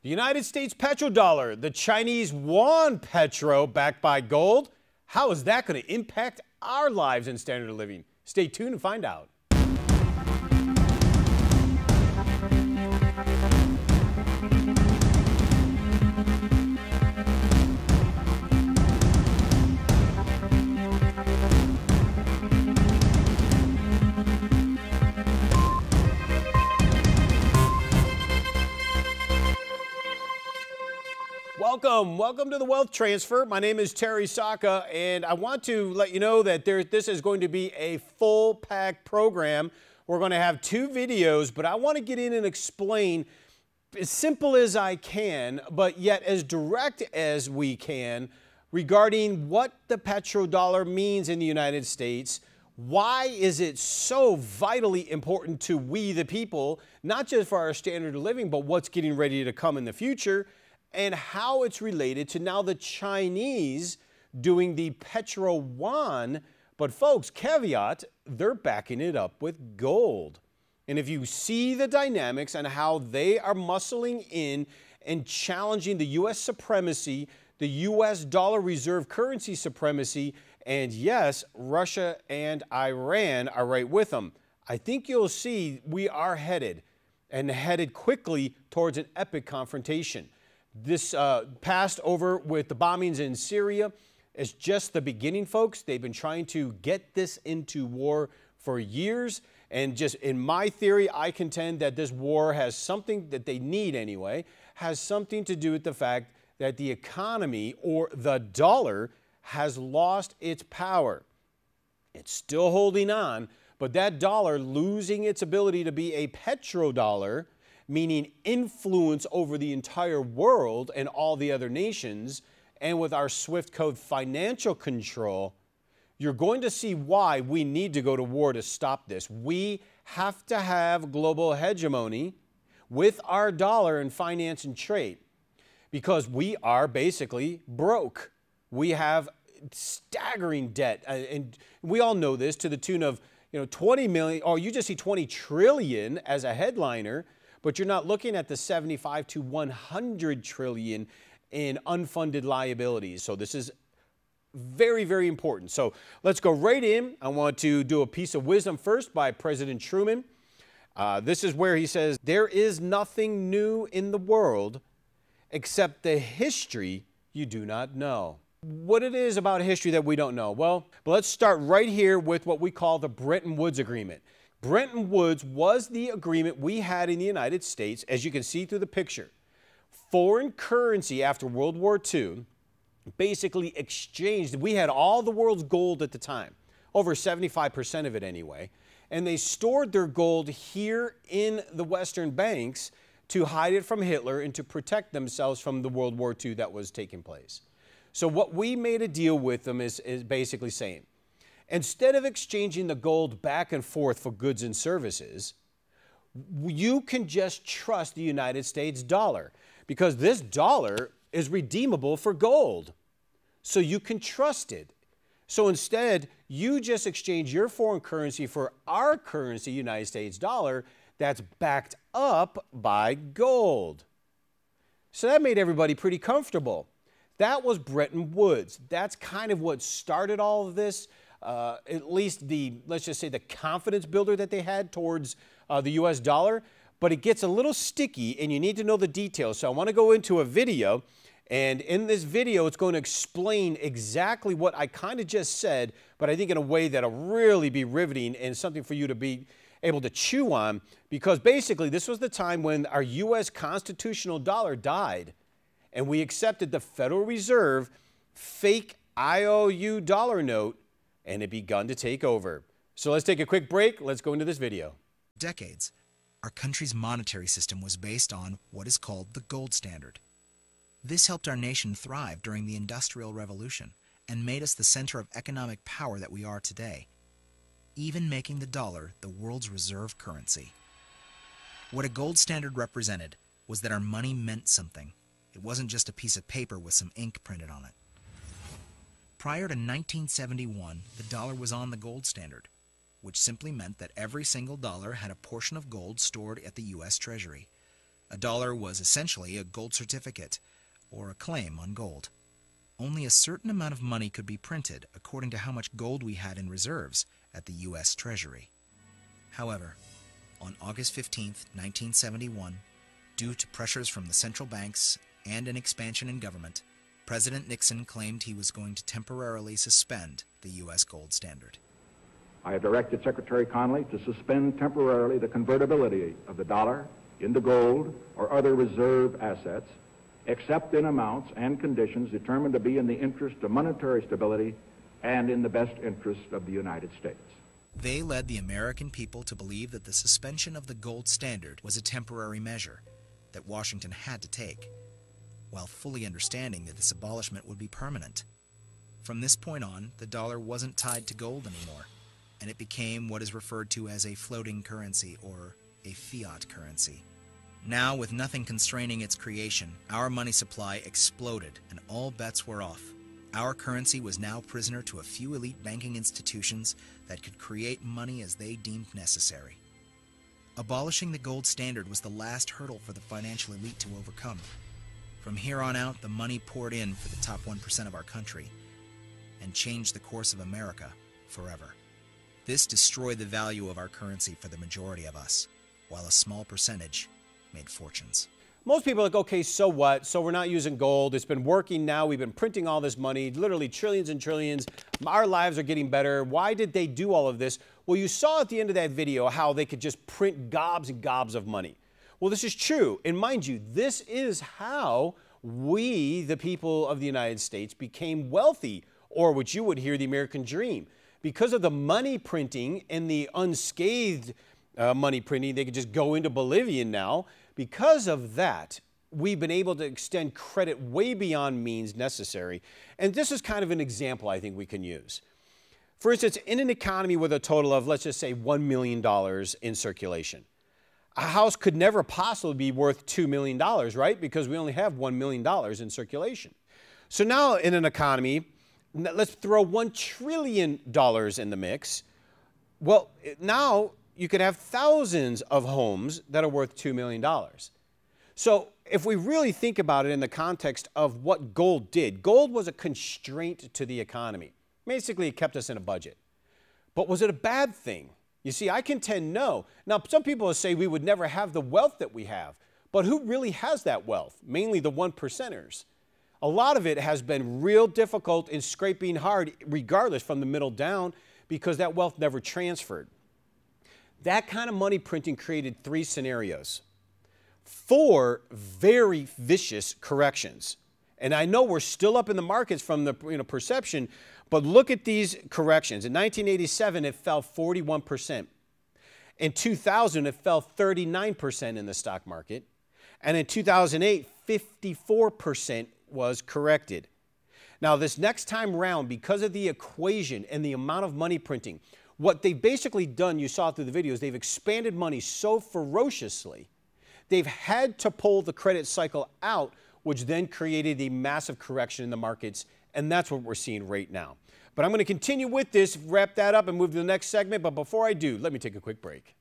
The United States petrodollar, the Chinese yuan petro backed by gold. How is that going to impact our lives and standard of living? Stay tuned and find out. Welcome to the Wealth Transfer. My name is Terry Saka, and I want to let you know that this is going to be a full-packed program. We're going to have two videos, but I want to get in and explain as simple as I can, but yet as direct as we can, regarding what the petrodollar means in the United States. Why is it so vitally important to we the people, not just for our standard of living, but what's getting ready to come in the future, and how it's related to now the Chinese doing the Petroyuan. But folks, caveat, they're backing it up with gold. And if you see the dynamics and how they are muscling in and challenging the U.S. supremacy, the U.S. dollar reserve currency supremacy, and yes, Russia and Iran are right with them, I think you'll see we are headed quickly towards an epic confrontation. This passed over with the bombings in Syria is just the beginning, folks. They've been trying to get this into war for years. And just in my theory, I contend that this war has something that they need anyway, has something to do with the fact that the economy or the dollar has lost its power. It's still holding on, but that dollar losing its ability to be a petrodollar, meaning influence over the entire world and all the other nations, and with our SWIFT code financial control, you're going to see why we need to go to war to stop this. We have to have global hegemony with our dollar in finance and trade because we are basically broke. We have staggering debt, and we all know this to the tune of 20 million, or you just see 20 trillion as a headliner, but you're not looking at the 75 to 100 trillion in unfunded liabilities. So this is very, very important. So let's go right in. I want to do a piece of wisdom first by President Truman. This is where he says, "There is nothing new in the world except the history you do not know." What it is about history that we don't know? Well, let's start right here with what we call the Bretton Woods Agreement. Bretton Woods was the agreement we had in the United States, as you can see through the picture. Foreign currency after World War II basically exchanged. We had all the world's gold at the time, over 75% of it anyway, and they stored their gold here in the Western banks to hide it from Hitler and to protect themselves from the World War II that was taking place. So what we made a deal with them is basically saying, instead of exchanging the gold back and forth for goods and services, you can just trust the United States dollar because this dollar is redeemable for gold. So you can trust it. So instead, you just exchange your foreign currency for our currency, United States dollar, that's backed up by gold. So that made everybody pretty comfortable. That was Bretton Woods. That's kind of what started all of this. At least let's just say the confidence builder that they had towards the U.S. dollar, but it gets a little sticky and you need to know the details. So I want to go into a video, and in this video, it's going to explain exactly what I kind of just said, but I think in a way that'll really be riveting and something for you to be able to chew on, because basically this was the time when our U.S. constitutional dollar died and we accepted the Federal Reserve fake IOU dollar note, and it begun to take over. So let's take a quick break. Let's go into this video. Decades, our country's monetary system was based on what is called the gold standard. This helped our nation thrive during the Industrial Revolution and made us the center of economic power that we are today, even making the dollar the world's reserve currency. What a gold standard represented was that our money meant something. It wasn't just a piece of paper with some ink printed on it. Prior to 1971, the dollar was on the gold standard, which simply meant that every single dollar had a portion of gold stored at the U.S. Treasury. A dollar was essentially a gold certificate, or a claim on gold. Only a certain amount of money could be printed according to how much gold we had in reserves at the U.S. Treasury. However, on August 15, 1971, due to pressures from the central banks and an expansion in government, President Nixon claimed he was going to temporarily suspend the U.S. gold standard. I have directed Secretary Connally to suspend temporarily the convertibility of the dollar into gold or other reserve assets, except in amounts and conditions determined to be in the interest of monetary stability and in the best interest of the United States. They led the American people to believe that the suspension of the gold standard was a temporary measure that Washington had to take, while fully understanding that this abolishment would be permanent. From this point on, the dollar wasn't tied to gold anymore, and it became what is referred to as a floating currency, or a fiat currency. Now, with nothing constraining its creation, our money supply exploded and all bets were off. Our currency was now prisoner to a few elite banking institutions that could create money as they deemed necessary. Abolishing the gold standard was the last hurdle for the financial elite to overcome. From here on out, the money poured in for the top 1% of our country and changed the course of America forever. This destroyed the value of our currency for the majority of us, while a small percentage made fortunes. Most people are like, okay, so what? So we're not using gold. It's been working now. We've been printing all this money, literally trillions and trillions. Our lives are getting better. Why did they do all of this? Well, you saw at the end of that video how they could just print gobs and gobs of money. Well, this is true. And mind you, this is how we, the people of the United States, became wealthy, or what you would hear the American dream. Because of the money printing and the unscathed money printing, they could just go into Bolivian now. Because of that, we've been able to extend credit way beyond means necessary. And this is kind of an example I think we can use. For instance, in an economy with a total of, let's just say, $1 million in circulation, a house could never possibly be worth $2 million, right? Because we only have $1 million in circulation. So now in an economy, let's throw $1 trillion in the mix. Well, now you could have thousands of homes that are worth $2 million. So if we really think about it in the context of what gold did, gold was a constraint to the economy. Basically, it kept us in a budget. But was it a bad thing? You see, I contend no. Now, some people will say we would never have the wealth that we have. But who really has that wealth? Mainly the 1%ers. A lot of it has been real difficult and scraping hard, regardless from the middle down, because that wealth never transferred. That kind of money printing created 3 scenarios, 4 very vicious corrections. And I know we're still up in the markets from the perception, but look at these corrections. In 1987, it fell 41%. In 2000, it fell 39% in the stock market. And in 2008, 54% was corrected. Now, this next time round, because of the equation and the amount of money printing, what they've basically done, you saw through the videos, they've expanded money so ferociously, they've had to pull the credit cycle out, which then created a massive correction in the markets, and that's what we're seeing right now. But I'm going to continue with this, wrap that up, and move to the next segment. But before I do, let me take a quick break.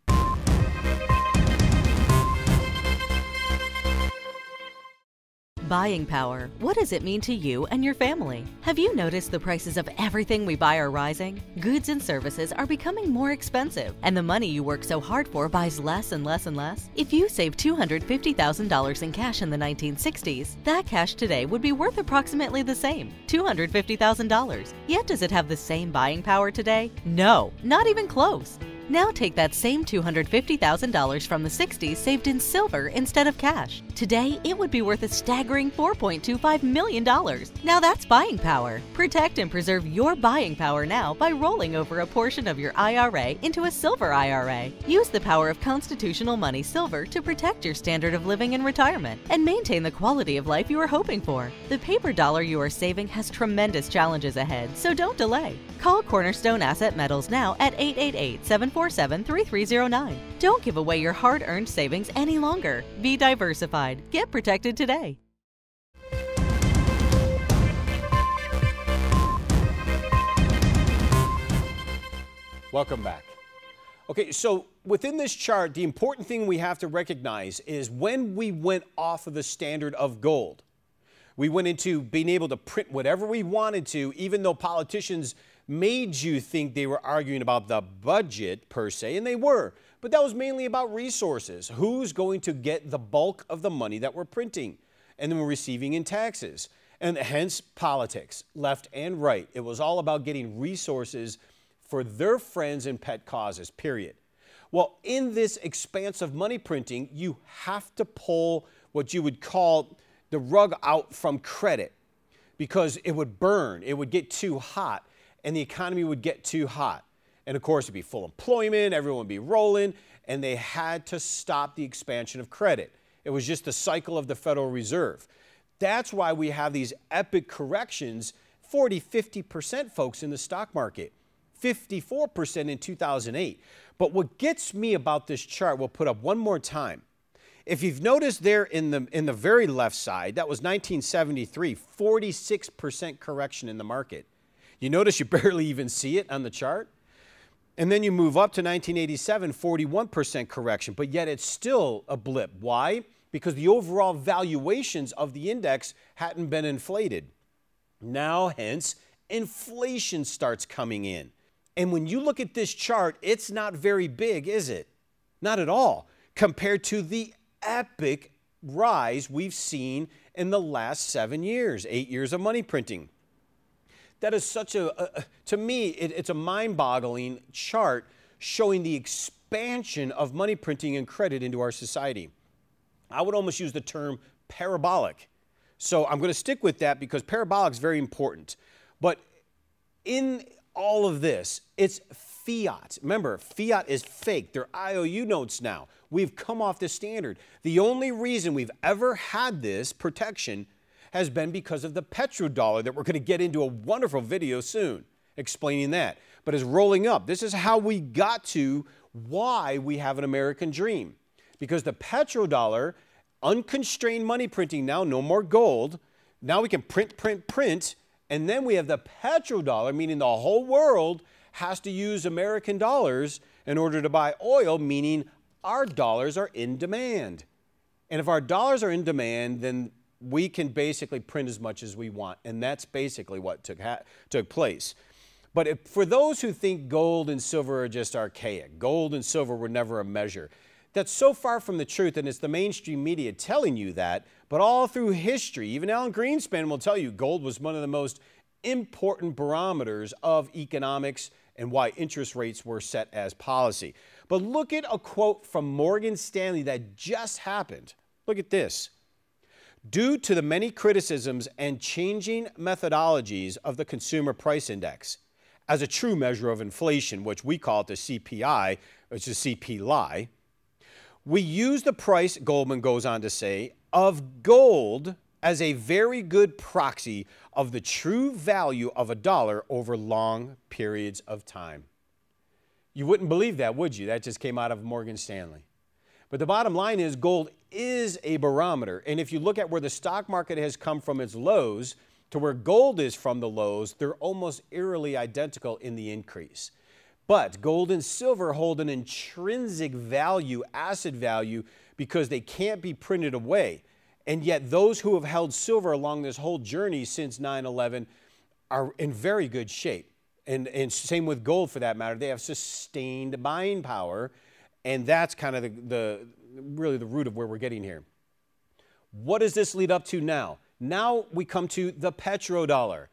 Buying power. What does it mean to you and your family? Have you noticed the prices of everything we buy are rising? Goods and services are becoming more expensive, and the money you work so hard for buys less and less and less. If you saved $250,000 in cash in the 1960s, that cash today would be worth approximately the same, $250,000. Yet does it have the same buying power today? No, not even close. Now take that same $250,000 from the 60s saved in silver instead of cash. Today, it would be worth a staggering $4.25 million. Now that's buying power. Protect and preserve your buying power now by rolling over a portion of your IRA into a silver IRA. Use the power of constitutional money silver to protect your standard of living in retirement and maintain the quality of life you are hoping for. The paper dollar you are saving has tremendous challenges ahead, so don't delay. Call Cornerstone Asset Metals now at 888-747-3309. Don't give away your hard-earned savings any longer. Be diversified. Get protected today. Welcome back. Okay, so within this chart, the important thing we have to recognize is when we went off of the standard of gold, we went into being able to print whatever we wanted to, even though politicians made you think they were arguing about the budget per se, and they were. But that was mainly about resources. Who's going to get the bulk of the money that we're printing and then we're receiving in taxes? And hence politics, left and right. It was all about getting resources for their friends and pet causes, period. Well, in this expanse of money printing, you have to pull what you would call the rug out from credit because it would burn, it would get too hot, and the economy would get too hot. And of course, it'd be full employment, everyone would be rolling, and they had to stop the expansion of credit. It was just the cycle of the Federal Reserve. That's why we have these epic corrections, 40, 50%, folks, in the stock market, 54% in 2008. But what gets me about this chart, we'll put up one more time. If you've noticed there in the very left side, that was 1973, 46% correction in the market. You notice you barely even see it on the chart? And then you move up to 1987, 41% correction, but yet it's still a blip. Why? Because the overall valuations of the index hadn't been inflated. Now, hence, inflation starts coming in. And when you look at this chart, it's not very big, is it? Not at all, compared to the epic rise we've seen in the last 7 years, 8 years of money printing. That is such to me, it's a mind-boggling chart showing the expansion of money printing and credit into our society. I would almost use the term parabolic. So I'm going to stick with that because parabolic is very important. But in all of this, it's fiat. Remember, fiat is fake. They're IOU notes now. We've come off the standard. The only reason we've ever had this protection has been because of the petrodollar that we're going to get into a wonderful video soon explaining that. But it's rolling up. This is how we got to why we have an American dream. Because the petrodollar, unconstrained money printing now, no more gold. Now we can print, print, print. And then we have the petrodollar, meaning the whole world has to use American dollars in order to buy oil, meaning our dollars are in demand. And if our dollars are in demand, then we can basically print as much as we want, and that's basically what took place. But for those who think gold and silver are just archaic, gold and silver were never a measure, that's so far from the truth, and it's the mainstream media telling you that, but all through history, even Alan Greenspan will tell you gold was one of the most important barometers of economics and why interest rates were set as policy. But look at a quote from Morgan Stanley that just happened. Look at this. Due to the many criticisms and changing methodologies of the Consumer Price Index, as a true measure of inflation, which we call it the CPI, which is CPI, we use the price, Goldman goes on to say, of gold as a very good proxy of the true value of a dollar over long periods of time. You wouldn't believe that, would you? That just came out of Morgan Stanley. But the bottom line is gold is a barometer. And if you look at where the stock market has come from its lows to where gold is from the lows, they're almost eerily identical in the increase. But gold and silver hold an intrinsic value, asset value, because they can't be printed away. And yet those who have held silver along this whole journey since 9/11 are in very good shape. And same with gold for that matter. They have sustained buying power. And that's kind of really the root of where we're getting here. What does this lead up to now? Now we come to the petrodollar.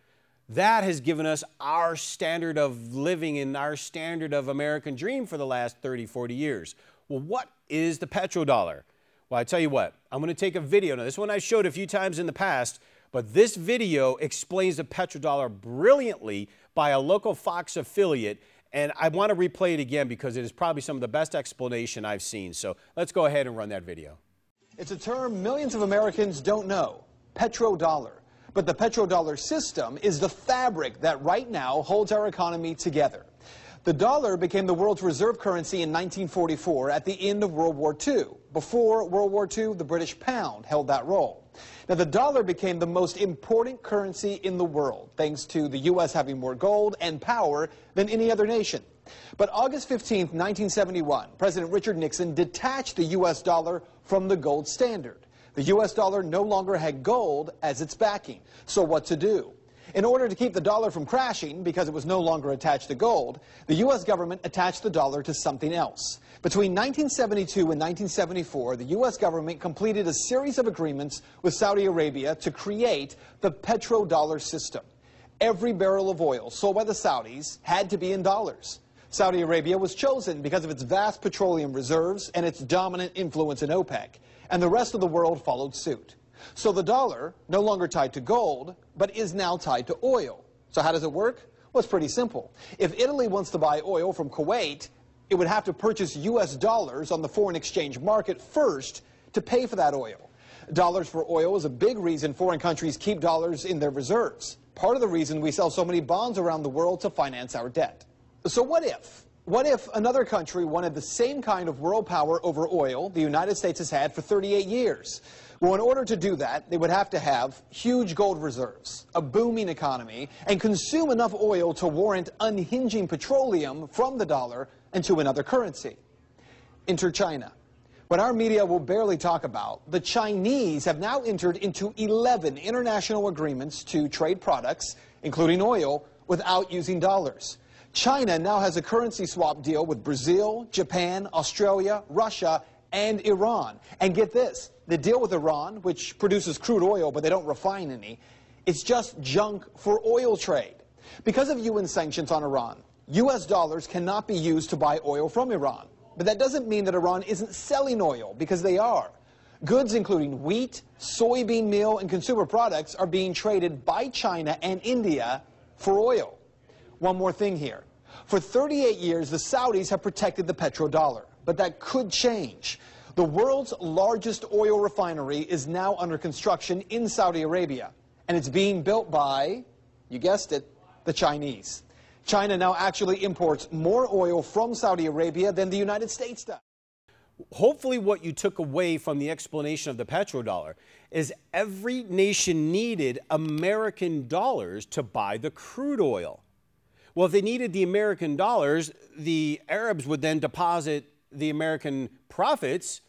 That has given us our standard of living and our standard of American dream for the last 30, 40 years. Well, what is the petrodollar? Well, I tell you what, I'm going to take a video. Now, this one I showed a few times in the past, but this video explains the petrodollar brilliantly by a local Fox affiliate. And I want to replay it again because it is probably some of the best explanation I've seen. So let's go ahead and run that video. It's a term millions of Americans don't know, petrodollar. But the petrodollar system is the fabric that right now holds our economy together. The dollar became the world's reserve currency in 1944 at the end of World War II. Before World War II, the British pound held that role. Now, the dollar became the most important currency in the world, thanks to the U.S. having more gold and power than any other nation. But August 15, 1971, President Richard Nixon detached the U.S. dollar from the gold standard. The U.S. dollar no longer had gold as its backing. So what to do? In order to keep the dollar from crashing, because it was no longer attached to gold, the U.S. government attached the dollar to something else. Between 1972 and 1974, the U.S. government completed a series of agreements with Saudi Arabia to create the petrodollar system. Every barrel of oil sold by the Saudis had to be in dollars. Saudi Arabia was chosen because of its vast petroleum reserves and its dominant influence in OPEC, and the rest of the world followed suit. So the dollar, no longer tied to gold, but is now tied to oil. So how does it work? Well, it's pretty simple. If Italy wants to buy oil from Kuwait, it would have to purchase U.S. dollars on the foreign exchange market first to pay for that oil. Dollars for oil is a big reason foreign countries keep dollars in their reserves. Part of the reason we sell so many bonds around the world to finance our debt. So what if? What if another country wanted the same kind of world power over oil the United States has had for 38 years? Well, in order to do that, they would have to have huge gold reserves, a booming economy, and consume enough oil to warrant unhinging petroleum from the dollar into another currency. Enter China. What our media will barely talk about, the Chinese have now entered into 11 international agreements to trade products, including oil, without using dollars. China now has a currency swap deal with Brazil, Japan, Australia, Russia, and Iran. And get this, the deal with Iran, which produces crude oil but they don't refine any, it's just junk for oil trade. Because of UN sanctions on Iran, U.S. dollars cannot be used to buy oil from Iran. But that doesn't mean that Iran isn't selling oil, because they are. Goods including wheat, soybean meal, and consumer products are being traded by China and India for oil. One more thing here. For 38 years, the Saudis have protected the petrodollar, but that could change. The world's largest oil refinery is now under construction in Saudi Arabia, and it's being built by, you guessed it, the Chinese. China now actually imports more oil from Saudi Arabia than the United States does. Hopefully what you took away from the explanation of the petrodollar is every nation needed American dollars to buy the crude oil. Well, if they needed the American dollars, the Arabs would then deposit the American profits,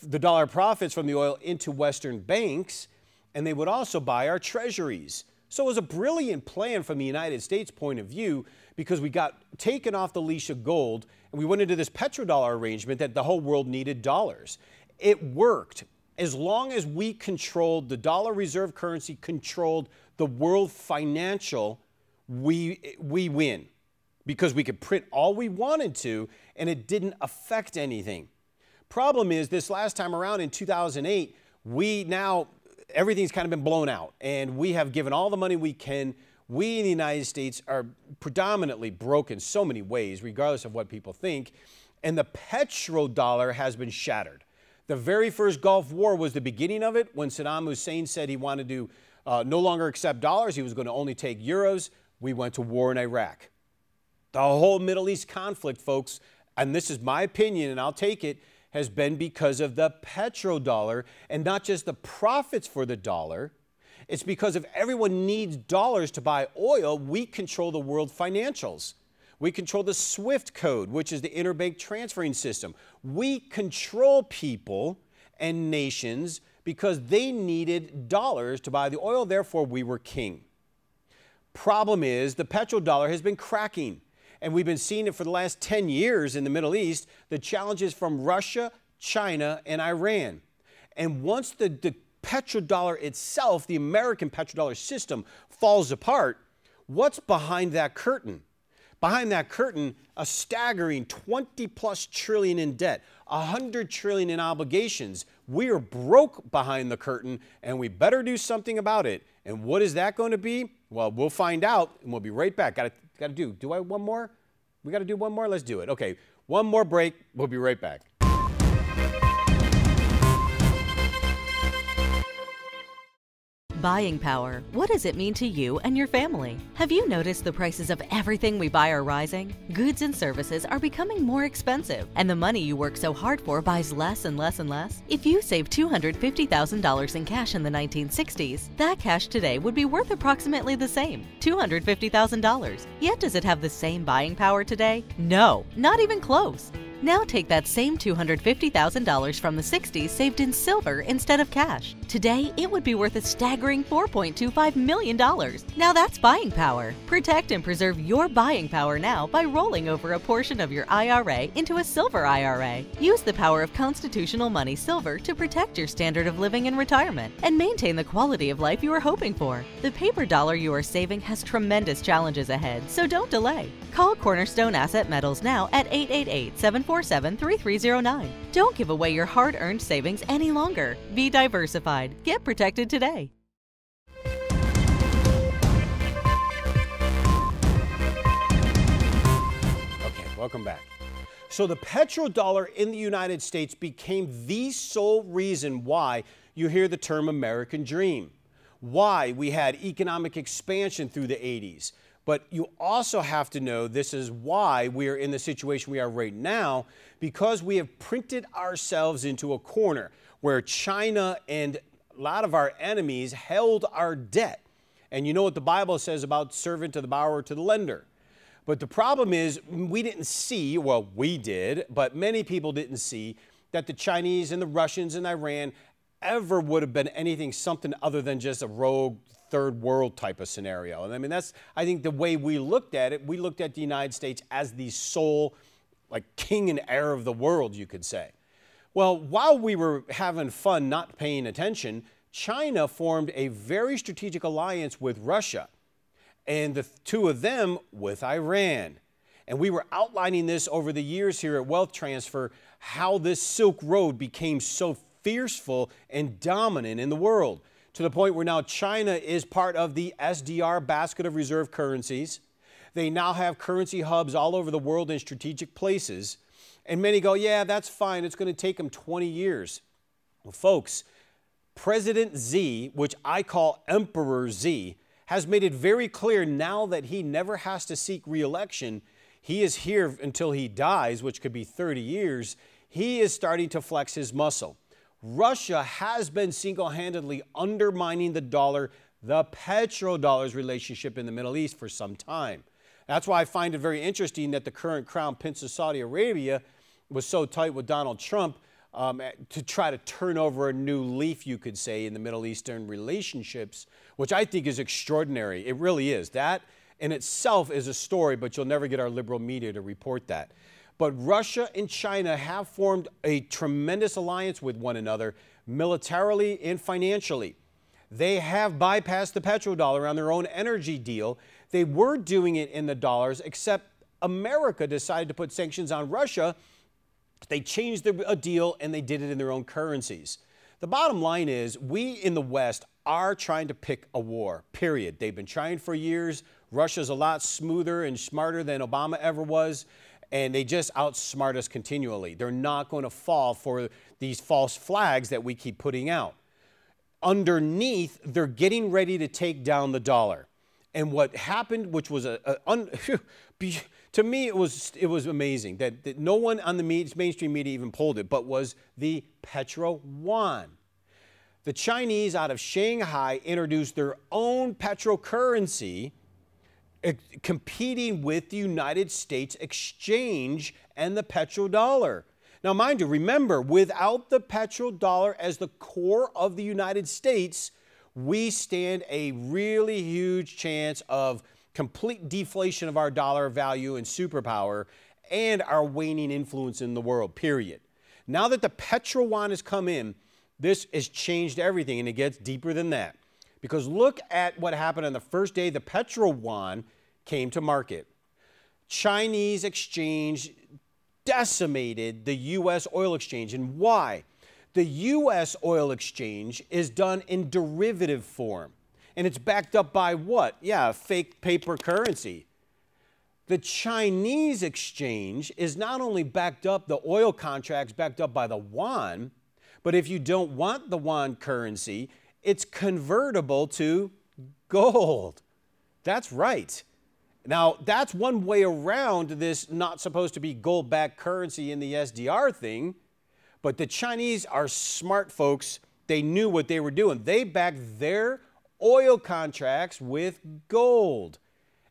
the dollar profits from the oil, into Western banks, and they would also buy our treasuries. So it was a brilliant plan from the United States point of view, because we got taken off the leash of gold and we went into this petrodollar arrangement that the whole world needed dollars. It worked. As long as we controlled the dollar reserve currency, controlled the world financial, we win, because we could print all we wanted to and it didn't affect anything. Problem is, this last time around in 2008, everything's kind of been blown out and we have given all the money we can. We in the United States are predominantly broke in so many ways, regardless of what people think, and the petrodollar has been shattered. The very first Gulf War was the beginning of it, when Saddam Hussein said he wanted to no longer accept dollars, he was going to only take euros. We went to war in Iraq. The whole Middle East conflict, folks, and this is my opinion and I'll take it, has been because of the petrodollar, and not just the profits for the dollar. It's because if everyone needs dollars to buy oil, we control the world financials. We control the SWIFT code, which is the interbank transferring system. We control people and nations because they needed dollars to buy the oil, therefore we were king. Problem is, the petrodollar has been cracking, and we've been seeing it for the last 10 years in the Middle East, the challenges from Russia, China, and Iran. And once the petrodollar itself, the American petrodollar system, falls apart, what's behind that curtain? Behind that curtain, a staggering 20+ trillion in debt, 100 trillion in obligations. We are broke behind the curtain, and we better do something about it. And what is that going to be? Well, we'll find out, and we'll be right back. Do I have one more? We got to do one more? Let's do it. Okay, one more break. We'll be right back. Buying power. What does it mean to you and your family? Have you noticed the prices of everything we buy are rising? Goods and services are becoming more expensive, and the money you work so hard for buys less and less and less. If you saved $250,000 in cash in the 1960s, that cash today would be worth approximately the same, $250,000. Yet does it have the same buying power today? No, not even close. Now take that same $250,000 from the 60s saved in silver instead of cash. Today, it would be worth a staggering $4.25 million. Now that's buying power. Protect and preserve your buying power now by rolling over a portion of your IRA into a silver IRA. Use the power of constitutional money silver to protect your standard of living in retirement and maintain the quality of life you are hoping for. The paper dollar you are saving has tremendous challenges ahead, so don't delay. Call Cornerstone Asset Metals now at 888-747-3309. Don't give away your hard-earned savings any longer. Be diversified. Get protected today. Okay, welcome back. So the petrodollar in the United States became the sole reason why you hear the term American dream, why we had economic expansion through the 80s. But you also have to know this is why we are in the situation we are right now, because we have printed ourselves into a corner where China and a lot of our enemies held our debt. And you know what the Bible says about servant to the borrower to the lender. But the problem is we didn't see, well, we did, but many people didn't see that the Chinese and the Russians and Iran ever would have been anything something other than just a rogue third world type of scenario. And I mean, that's, I think, the way we looked at it. We looked at the United States as the sole, like, king and heir of the world, you could say. Well, while we were having fun not paying attention, China formed a very strategic alliance with Russia, and the two of them with Iran. And we were outlining this over the years here at Wealth Transfer, how this Silk Road became so fierceful and dominant in the world, to the point where now China is part of the SDR basket of reserve currencies. They now have currency hubs all over the world in strategic places. And many go, yeah, that's fine. It's going to take them 20 years. Well, folks, President Xi, which I call Emperor Xi, has made it very clear now that he never has to seek re-election. He is here until he dies, which could be 30 years. He is starting to flex his muscle. Russia has been single-handedly undermining the dollar, the petrodollar's relationship in the Middle East for some time. That's why I find it very interesting that the current crown prince of Saudi Arabia was so tight with Donald Trump to try to turn over a new leaf, you could say, in the Middle Eastern relationships, which I think is extraordinary. It really is. That in itself is a story, but you'll never get our liberal media to report that. But Russia and China have formed a tremendous alliance with one another, militarily and financially. They have bypassed the petrodollar on their own energy deal. They were doing it in the dollars, except America decided to put sanctions on Russia. They changed the deal and they did it in their own currencies. The bottom line is we in the West are trying to pick a war, period. They've been trying for years. Russia's a lot smoother and smarter than Obama ever was. And they just outsmart us continually. They're not going to fall for these false flags that we keep putting out. Underneath, they're getting ready to take down the dollar. And what happened, which was to me, it was amazing that no one on the mainstream media even pulled it, but was the Petroyuan. The Chinese out of Shanghai introduced their own petrocurrency, competing with the United States exchange and the petrodollar. Now, mind you, remember, without the petrodollar as the core of the United States, we stand a really huge chance of complete deflation of our dollar value and superpower and our waning influence in the world, period. Now that the Petroyuan has come in, this has changed everything, and it gets deeper than that. Because look at what happened on the first day the Petroyuan came to market. Chinese exchange decimated the U.S. oil exchange. And why? The U.S. oil exchange is done in derivative form. And it's backed up by what? Yeah, fake paper currency. The Chinese exchange is not only backed up, the oil contracts backed up by the yuan, but if you don't want the yuan currency, It's convertible to gold. That's right. Now, that's one way around this not supposed to be gold-backed currency in the SDR thing, but the Chinese are smart folks. They knew what they were doing. They backed their oil contracts with gold.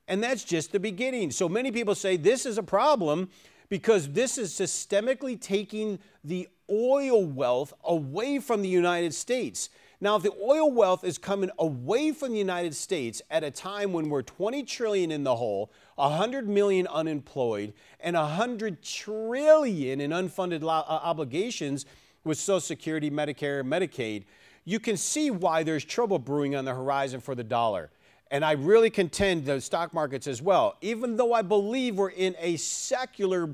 And that's just the beginning. So many people say this is a problem because this is systemically taking the oil wealth away from the United States. Now, if the oil wealth is coming away from the United States at a time when we're 20 trillion in the hole, 100 million unemployed, and 100 trillion in unfunded obligations with Social Security, Medicare, and Medicaid, you can see why there's trouble brewing on the horizon for the dollar. And I really contend the stock markets as well. Even though I believe we're in a secular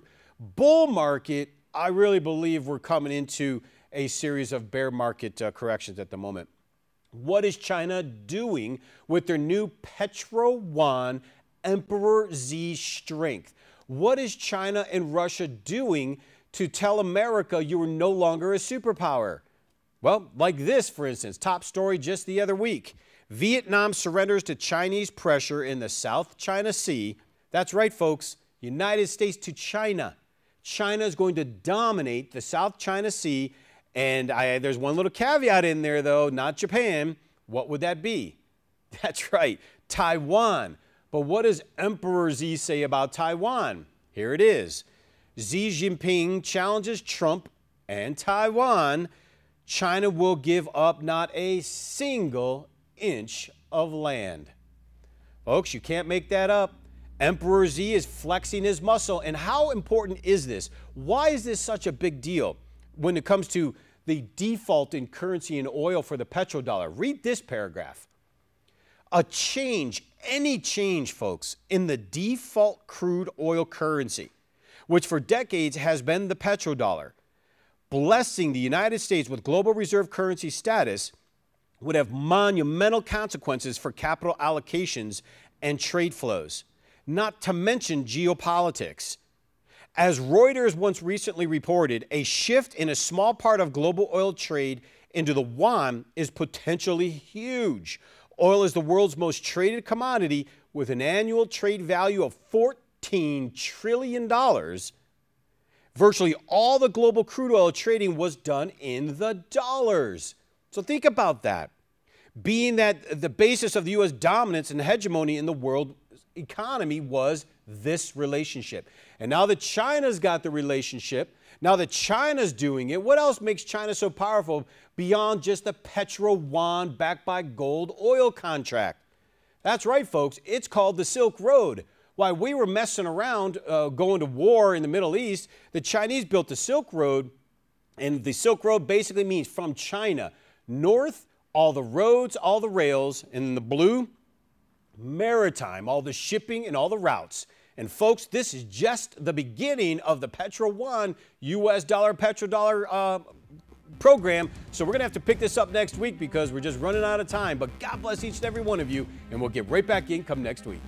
bull market, I really believe we're coming into a series of bear market corrections at the moment. What is China doing with their new Petroyuan Emperor Z strength? What is China and Russia doing to tell America you are no longer a superpower? Well, like this, for instance, top story just the other week. Vietnam surrenders to Chinese pressure in the South China Sea. That's right, folks. United States to China. China is going to dominate the South China Sea. And there's one little caveat in there, though, not Japan. What would that be? That's right, Taiwan. But what does Emperor Xi say about Taiwan? Here it is. Xi Jinping challenges Trump and Taiwan. China will give up not a single inch of land. Folks, you can't make that up. Emperor Xi is flexing his muscle. And how important is this? Why is this such a big deal when it comes to the default in currency and oil for the petrodollar? Read this paragraph. A change, any change, folks, in the default crude oil currency, which for decades has been the petrodollar, blessing the United States with global reserve currency status, would have monumental consequences for capital allocations and trade flows, not to mention geopolitics. As Reuters once recently reported, a shift in a small part of global oil trade into the yuan is potentially huge. Oil is the world's most traded commodity with an annual trade value of $14 trillion. Virtually all the global crude oil trading was done in the dollars. So think about that. Being that the basis of the U.S. dominance and hegemony in the world economy was this relationship. And now that China's got the relationship, now that China's doing it, what else makes China so powerful beyond just the Petroyuan backed by gold oil contract? That's right, folks. It's called the Silk Road. While we were messing around going to war in the Middle East, the Chinese built the Silk Road, and the Silk Road basically means from China north, all the roads, all the rails, and in the blue, maritime, all the shipping and all the routes. And folks, this is just the beginning of the Petroyuan US dollar petrodollar program. So we're going to have to pick this up next week because we're just running out of time. But God bless each and every one of you, and we'll get right back in come next week.